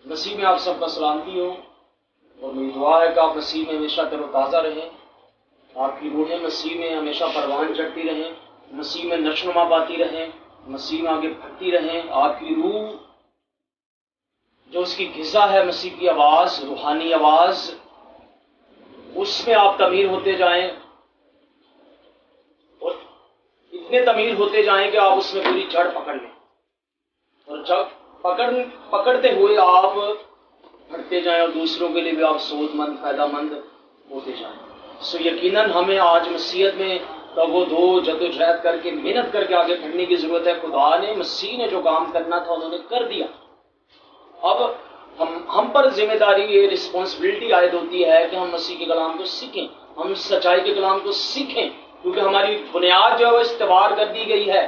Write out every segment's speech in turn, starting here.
मसीह में आप सबका सलामती हो और मेरी दुआ है कि आप मसीह में हमेशा तरोताज़ा रहें, आपकी रूहें मसीह में हमेशा परवान चढ़ती रहें, मसीह में नशोनुमा पाती रहें, मसीह में आगे बढ़ती रहें। आपकी रूह जो उसकी ग़िज़ा है मसीह की आवाज़, रूहानी आवाज़, उसमें आप तमीर होते जाएं और इतने तमीर होते जाएं कि आप उसमें पूरी जड़ पकड़ लें और जब पकड़ते हुए आप बढ़ते जाएं और दूसरों के लिए भी आप सोचमंद फायदामंद होते जाएं। सो यकीनन हमें आज मसीहत में तगो दो जदोजहद करके मेहनत करके आगे बढ़ने की जरूरत है। खुदा ने, मसीह ने जो काम करना था उन्होंने कर दिया। अब हम पर जिम्मेदारी, ये रिस्पॉन्सिबिलिटी आयद होती है कि हम मसीह के कलाम को सीखें, हम सच्चाई के कलाम को सीखें, क्योंकि हमारी बुनियाद जो है वो इस्तेवार कर दी गई है।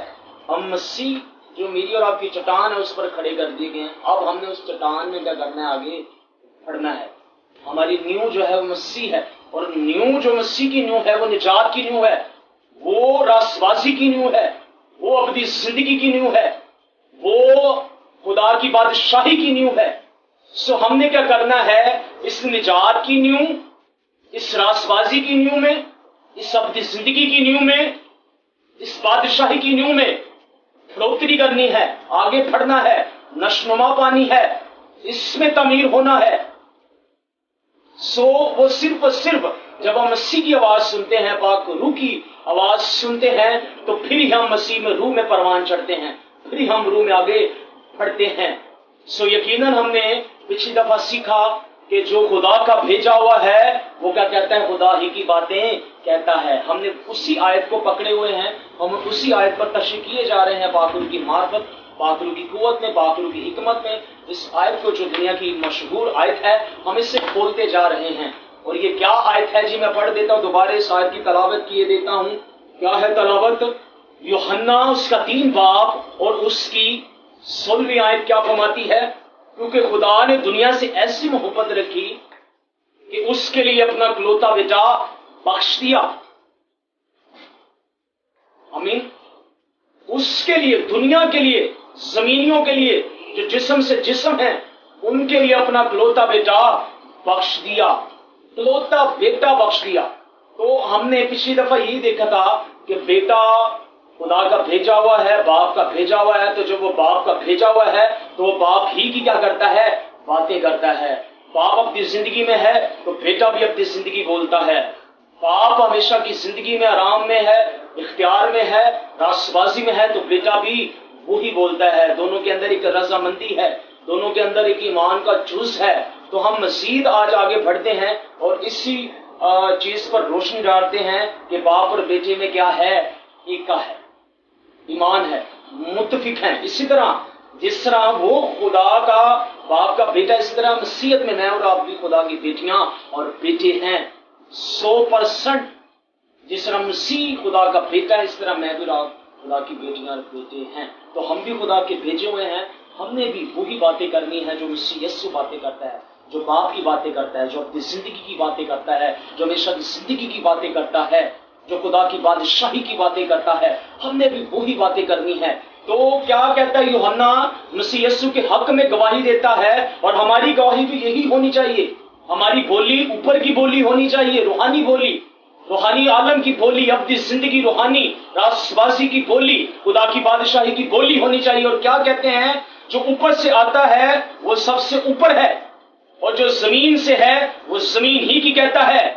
हम मसीह जो मेरी और आपकी चट्टान है उस पर खड़े कर दिए गए हैं। अब हमने उस चट्टान में क्या करना है, आगे बढ़ना है। हमारी नींव जो है वो मसीह है और नींव जो मसीह की नींव है वो निजात की नींव है, वो रासबाजी की नींव है, वो अपनी जिंदगी की नींव है, वो खुदा की बादशाही की नींव है। सो हमने क्या करना है, इस निजात की नींव, इस रासबाजी की नींव में, इस अपनी जिंदगी की नींव में, इस बादशाही की नींव में बढ़ोतरी करनी है, आगे बढ़ना है, नशनुमा पानी है, इसमें तमीर होना है। सो वो सिर्फ और सिर्फ जब हम मसीह की आवाज सुनते हैं, पाक रूह की आवाज सुनते हैं, तो फिर ही हम मसीह में रूह में परवान चढ़ते हैं, फिर ही हम रूह में आगे बढ़ते हैं। सो यकीनन हमने पिछली दफा सीखा कि जो खुदा का भेजा हुआ है वो क्या कहता है, खुदा ही की बातें कहता है। हमने उसी आयत को पकड़े हुए हैं, हम उसी आयत पर तशरीह किए जा रहे हैं, पाक रूह की मार्फत, पाक रूह की कुव्वत में, पाक रूह की हिकमत में। इस आयत को जो दुनिया की मशहूर आयत है, हम इससे खोलते जा रहे हैं। और ये क्या आयत है जी, मैं पढ़ देता हूं, दोबारा इस आयत की तलावत किए देता हूं। क्या है तलावत? यूहन्ना उसका 3 बाब और उसकी 16वीं आयत क्या फरमाती है? क्योंकि खुदा ने दुनिया से ऐसी मोहब्बत रखी कि उसके लिए अपना इकलौता बेटा बख्श दिया। आमीन। उसके लिए, दुनिया के लिए, जमीनियों के लिए, जो जिस्म से जिस्म है, उनके लिए अपना इकलौता बेटा बख्श दिया, इकलौता बेटा बख्श दिया। तो हमने पिछली दफा यही देखा था कि बेटा खुदा का भेजा हुआ है, बाप का भेजा हुआ है। तो जब वो बाप का भेजा हुआ है तो वो बाप ही की क्या करता है, बातें करता है। बाप अपनी जिंदगी में है तो बेटा भी अपनी जिंदगी बोलता है। बाप हमेशा की जिंदगी में आराम में है, इख्तियार में है, रासबाजी में है, तो बेटा भी वही बोलता है। दोनों के अंदर एक रजामंदी है, दोनों के अंदर एक ईमान का जुज़ है। तो हम मजीद आज आगे बढ़ते हैं और इसी चीज पर रोशनी डालते हैं कि बाप और बेटे में क्या है, एक का है, ईमान है, मुत्तफिक हैं। इसी तरह जिस तरह वो खुदा का बाप का बेटा, इसी तरह मसीहत में मैं और आप भी खुदा की बेटियां और बेटे हैं 100%। जिस तरह मसीह खुदा का बेटा है, इस तरह मैं भी खुदा की बेटियां और बेटे हैं। तो हम भी खुदा के भेजे हुए हैं, हमने भी वही बातें करनी है जो मसीह यीशु बातें करता है, जो बाप की बातें करता है, जो अपनी जिंदगी की बातें करता है, जो हमेशा की जिंदगी की बातें करता है, जो खुदा की बादशाही की बातें करता है। हमने भी वही बातें करनी है। तो क्या कहता है यूहन्ना? मसीह यीशु के हक में गवाही देता है और हमारी गवाही भी यही होनी चाहिए। हमारी बोली ऊपर की बोली होनी चाहिए, रूहानी बोली, रूहानी आलम की बोली, अपनी जिंदगी रूहानी रासबाजी की बोली, खुदा की बादशाही की बोली होनी चाहिए। और क्या कहते हैं? जो ऊपर से आता है वो सबसे ऊपर है और जो जमीन से है वो जमीन ही की कहता है।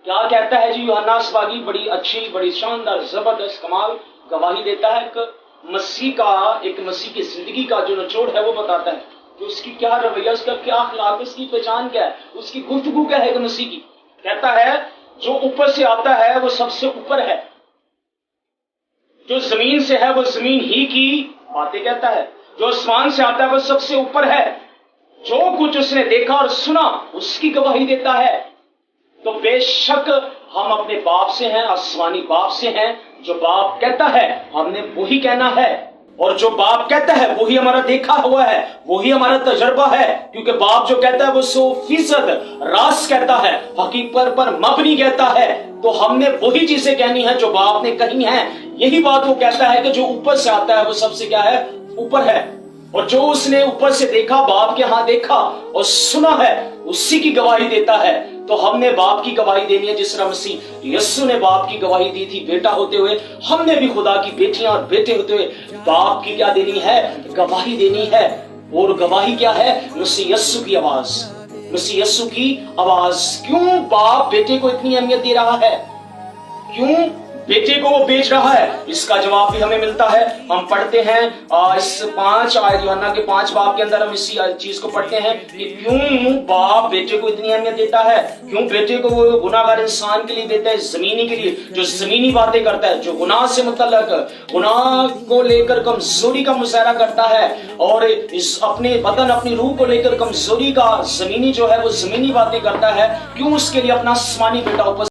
क्या कहता है जी यूहन्ना अस्बागी? बड़ी अच्छी, बड़ी शानदार, जबरदस्त, कमाल गवाही देता है। एक मसीह का, एक मसीह की जिंदगी का जो निचोड़ है वो बताता है कि उसकी क्या रवैया, उसका क्या अखलाक, उसकी पहचान क्या है, उसकी गुफ्तगू क्या है मसीह की। कहता है जो ऊपर से आता है वो सबसे ऊपर है, जो जमीन से है वो जमीन ही की बातें कहता है, जो आसमान से आता है वो सबसे ऊपर है, जो कुछ उसने देखा और सुना उसकी गवाही देता है। तो बेशक हम अपने बाप से हैं, आसमानी बाप से हैं। जो बाप कहता है हमने वही कहना है और जो बाप कहता है वही हमारा देखा हुआ है, वही हमारा तजर्बा है। क्योंकि बाप जो कहता है वो 100% रास कहता है, हकीकत पर मबनी कहता है। तो हमने वही चीजें कहनी है जो बाप ने कही हैं। यही बात वो कहता है कि जो ऊपर से आता है वो सबसे क्या है, ऊपर है। और जो उसने ऊपर से देखा, बाप के हाथ देखा और सुना है, उसी की गवाही देता है। तो हमने बाप की गवाही देनी है, जिस तरह मसीह यीशु ने बाप की गवाही दी थी बेटा होते हुए, हमने भी खुदा की बेटियां और बेटे होते हुए बाप की क्या देनी है? गवाही देनी है। और गवाही क्या है? मसीह यीशु की आवाज, मसीह यीशु की आवाज। क्यों बाप बेटे को इतनी अहमियत दे रहा है? क्यों बेटे को वो बेच रहा है? इसका जवाब भी हमें मिलता है। हम पढ़ते हैं इस 5 आयत यूहन्ना के 5 बाब के अंदर हम इसी चीज को पढ़ते हैं कि क्यों बाप बेटे को इतनी अहमियत देता है। क्यों बेटे को वो गुनाहगार इंसान के लिए देता है, जमीनी के लिए, जो जमीनी बातें करता है, जो गुनाह से मुतल्लक, गुनाह को लेकर कमजोरी का मुजाहरा करता है और इस अपने बदन, अपनी रूह को लेकर कमजोरी का, जमीनी जो है वो जमीनी बातें करता है। क्यों उसके लिए अपना आसमानी बेटा ऊपर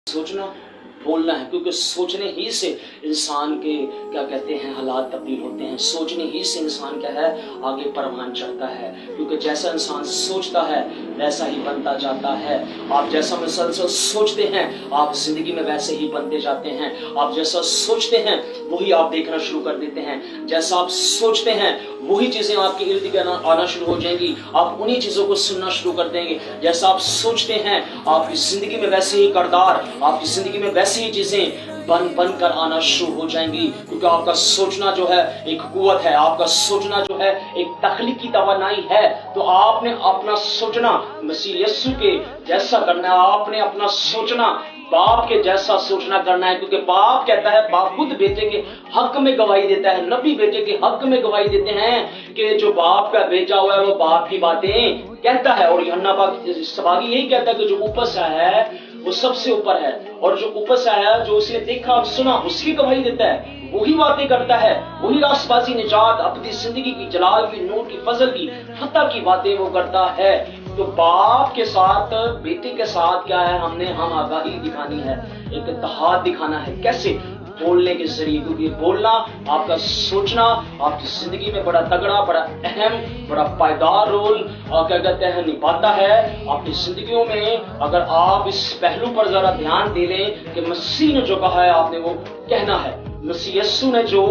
सोचना बोलना है, क्योंकि सोचने ही से इंसान के क्या कहते हैं हालात तब्दील होते हैं। सोचने ही से इंसान क्या है आगे परवान चढ़ता है, क्योंकि जैसा इंसान सोचता है वैसा ही बनता जाता है। आप जैसा मुसलसल सोचते हैं आप जिंदगी में वैसे ही बनते जाते हैं। आप जैसा सोचते हैं वही आप देखना शुरू कर देते हैं। जैसा आप सोचते हैं वही चीजें आपके इर्द गिर्द आना शुरू हो जाएंगी। आप उन्हीं चीजों को सुनना शुरू कर देंगे। जैसा आप सोचते हैं आपकी जिंदगी में वैसे ही किरदार, आपकी जिंदगी में वैसी ही चीजें बन कर आना शुरू हो जाएंगी, क्योंकि आपका सोचना जो है एक कुव्वत है, आपका सोचना जो है एक तख्लीकी तवानाई है। तो आपने अपना सोचना मसीह यीशु के जैसा करना है। आपने अपना सोचना बाप के जैसा सोचना करना है, क्योंकि बाप कहता है, बाप खुद बेटे के हक में गवाही देता है, नबी बेटे के हक में गवाही देते हैं कि जो बाप का भेजा हुआ है वो बाप की बातें कहता है। और यूहन्ना सभागी यही कहता है कि जो ऊपर से है वो सबसे ऊपर है, और जो ऊपर से आया जो उसने देखा और सुना उसकी गवाही देता है, वही बातें करता है, वही रास्तबाजी, निजात, अपनी जिंदगी की, जलाल की, नूर की, फजल की, फतह की बातें वो करता है। तो बाप के साथ बेटे के साथ क्या है, हम आगाही दिखानी है, एक इत्तेहाद दिखाना है। कैसे? बोलने के जरिए, क्योंकि बोलना, आपका सोचना आपकी जिंदगी में बड़ा तगड़ा, बड़ा अहम, बड़ा पायदार रोल क्या कहते हैं निभाता है आपकी जिंदगियों में। अगर आप इस पहलू पर जरा ध्यान दे लें कि मसीह ने जो कहा है आपने वो कहना है, मसीह यीशु ने जो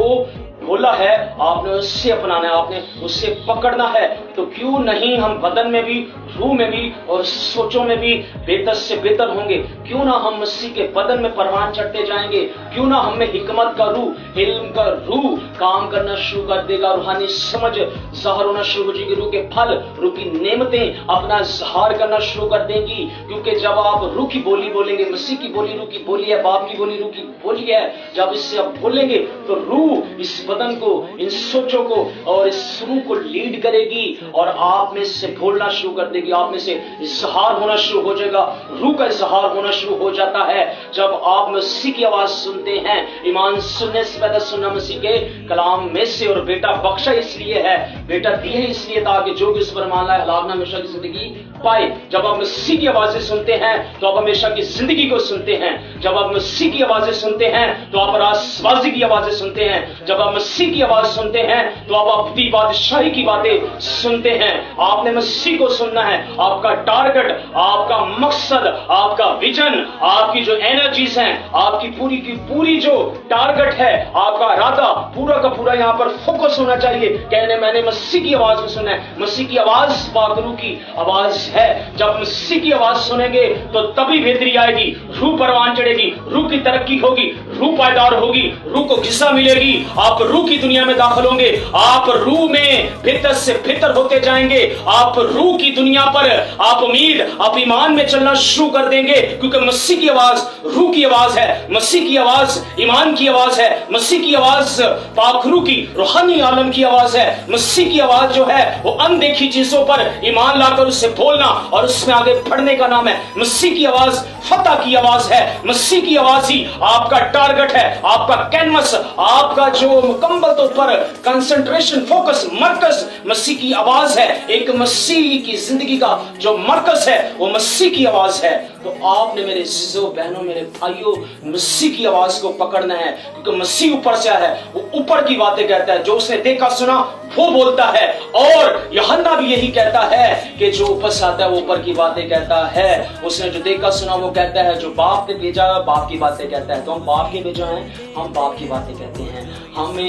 बोला है आपने उससे अपनाना है, आपने उससे पकड़ना है। तो क्यों नहीं हम बदन में भी, रूह में भी और सोचों में भी बेहतर से बेहतर होंगे? क्यों ना हम मसीह के बदन में परवान चढ़ते जाएंगे? क्यों ना हमें हिकमत का रूह, इल्म का रूह काम करना शुरू कर देगा, रूहानी समझ ज़ाहिर होना शुरू हो जाएगी, रूह के फल, रूह की नेमतें अपना इज़हार करना शुरू कर देंगी। क्योंकि जब आप रूह की बोली बोलेंगे, मसीह की बोली रूह की बोली है, बाप की बोली रूह की बोली है, जब इससे आप बोलेंगे तो रूह इस बदन को, इन सोचों को और इस रूह को लीड करेगी और आप में से बोलना शुरू कर देगी, आप में से इज़हार होना शुरू हो जाएगा। रूह का इज़हार होना शुरू हो जाता है जब आप मसीह की आवाज सुनते हैं। ईमान सुनने से पहले सुनना मसीह के कलाम में से, और बेटा बख्शा इसलिए है, बेटा दिए इसलिए ताकि जो भी उस पर मान लाए हलाक ना हमेशा की जिंदगी पाए। जब आप मसीह की आवाजें सुनते हैं तो आप हमेशा की जिंदगी को सुनते हैं। जब आप मसीह की आवाजें सुनते हैं तो आप रास्तबाजी की आवाजें सुनते हैं। जब आप मसीह की आवाज सुनते हैं तो आप अपनी बादशाही की बातें सुनते हैं। आपने मसीह को सुनना है। आपका टारगेट, आपका मकसद, आपका विजन, आपकी जो एनर्जीज हैं, आपकी पूरी की पूरी जो टारगेट है, आपका इरादा पूरा का पूरा यहाँ पर फोकस होना चाहिए। कहने मैंने मसीह की आवाज को सुनना है। मसीह की आवाज पाक रूह की आवाज है। जब मसीह की आवाज सुनेंगे तो तभी बेहतरी आएगी, रूह परवान चढ़ेगी, रूह की तरक्की होगी, रूह पायदार होगी, रूह को गिज़ा मिलेगी। आप रूह की दुनिया में दाखिल होंगे, आप रूह में बेहतर से बेहतर होते जाएंगे। आप रूह की दुनिया पर आप उम्मीद, आप ईमान में चलना शुरू कर देंगे, क्योंकि मसीह की आवाज रूह की आवाज है, मसीह की आवाज ईमान की आवाज है, मसीह की आवाज पाक रूह की रूहानी आलम की आवाज है। मसीह की आवाज जो है वो अनदेखी चीजों पर ईमान लाकर उससे बोलना और उसमें आगे बढ़ने का नाम है। मसीह की आवाज फतह की आवाज है। मसीह की आवाज ही आपका टारगेट है, आपका कैनवस, आपका जो मुकम्मल तौर पर कंसंट्रेशन, फोकस, मरकज मसीह की आवाज है। एक मसीह की जिंदगी का जो मरकज है वो मसीह की आवाज है। तो आपने मेरे अज़ीज़ों, बहनों, मेरे भाइयों, मसीह की आवाज को पकड़ना है, क्योंकि मसीह ऊपर से आया है, वो ऊपर की बातें कहता है। जो उसने देखा सुना वो बोलता है, और यूहन्ना भी यही कहता है कि जो ऊपर से आता है वो ऊपर की बातें कहता है। उसने जो देखा सुना वो कहता है, जो बाप ने भेजा बाप की बातें कहता है। तो हम बाप के भेजा हैं, हम बाप की बातें कहते हैं। हम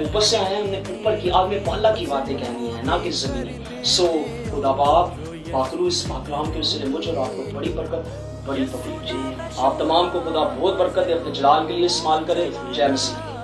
ऊपर से आए हैं, हमने ऊपर की आग में बाला की बातें कहनी है, ना कि जमीनी। सो खुदा बाप पाकरू इस पाकलाम के उससे मुझे और आपको बड़ी बरकत, बड़ी तौफीक चाहिए। आप तमाम को खुदा बहुत बरकत दे, अपने जलाल के लिए इस्तेमाल करे। जय मसीह।